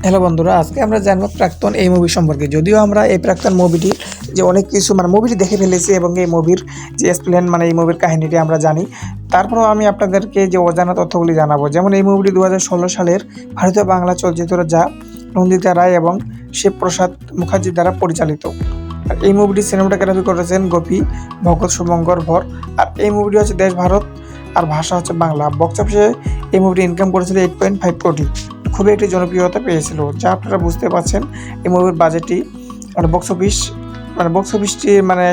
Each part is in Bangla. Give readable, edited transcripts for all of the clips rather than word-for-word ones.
হ্যালো বন্ধুরা, আজকে আমরা জানবো প্রাক্তন এই মুভি সম্পর্কে। যদিও আমরা এই প্রাক্তন মুভিটির যে অনেক কিছু মুভিটি দেখে ফেলেছি এবং এই মুভির যে এক্সপ্লেন এই মুভির কাহিনীটি আমরা জানি, তারপরেও আমি আপনাদেরকে যে অজানা তথ্যগুলি জানাবো। যেমন এই মুভিটি 2016 সালের ভারতীয় বাংলা চলচ্চিত্র, যা নন্দিতা রায় এবং শিবপ্রসাদ মুখার্জির দ্বারা পরিচালিত। আর এই মুভিটি সিনেমাটোগ্রাফি করেছেন গোপী ভগৎ শুভঙ্কর ভর। আর এই মুভিটি হচ্ছে দেশ ভারত আর ভাষা হচ্ছে বাংলা। বক্স অফিসে এই মুভিটি ইনকাম করেছিল 8.5 কোটি। খুবই একটি জনপ্রিয়তা পেয়েছিল, যা আপনারা বুঝতে পারছেন। এই মুভির বাজেটটি বক্স অফিসটি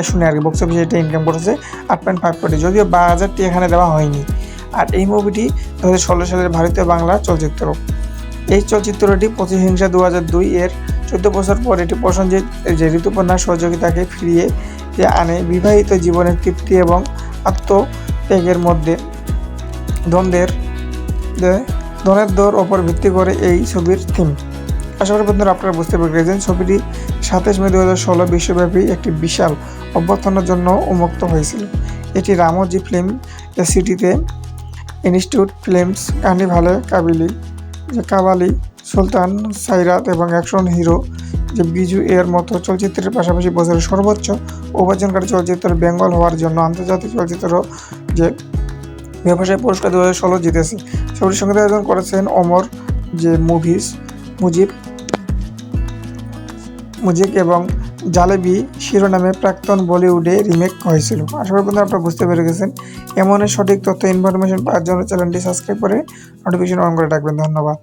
শুনে আর কি, বক্স অফিসে এটা ইনকাম করেছে 8.5 কোটি, যদিও বাজেটটি এখানে দেওয়া হয়নি। আর এই মুভিটি 2016 সালের ভারতীয় বাংলা চলচ্চিত্র। এই চলচ্চিত্রটি প্রতিহিংসা 2002 এর 14 বছর পর এটি প্রসেনজিৎ যে ঋতুপর্ণার সহযোগিতাকে ফিরিয়ে আনে। বিবাহিত জীবনের তৃপ্তি এবং আত্মত্যাগের মধ্যে ধনের দর ওপর ভিত্তি করে এই ছবির থিম। আশা করি বন্ধুরা আপনারা বুঝতে পেরেছেন। ছবিটি 27 মে 2016 বিশ্বব্যাপী একটি বিশাল অভ্যর্থনার জন্য উন্মুক্ত হয়েছিল। এটি রামোজি ফিল্ম সিটিতে ইনস্টিটিউট ফিল্মস, কার্নিভালে কাবালি, সুলতান সাইরাত এবং অ্যাকশন হিরো বিজু এর মতো চলচ্চিত্রের পাশাপাশি বছরের সর্বোচ্চ উপার্জনকারী চলচ্চিত্র বেঙ্গল হওয়ার জন্য আন্তর্জাতিক চলচ্চিত্র যে ব্যবসায় পুরস্কার 2016 জিতেছে। ছবিটির সঙ্গীতায়োজন করেছেন অমর মুজিব এবং জালেবি শিরোনামে প্রাক্তন বলিউডে রিমেক হয়েছিল। আশা করি বন্ধুরা আপনারা বুঝতে পেরে গেছেন। এমন সঠিক তথ্য ইনফরমেশন পাওয়ার জন্য চ্যানেলটি সাবস্ক্রাইব করে নোটিফিকেশন অন করে রাখবেন। ধন্যবাদ।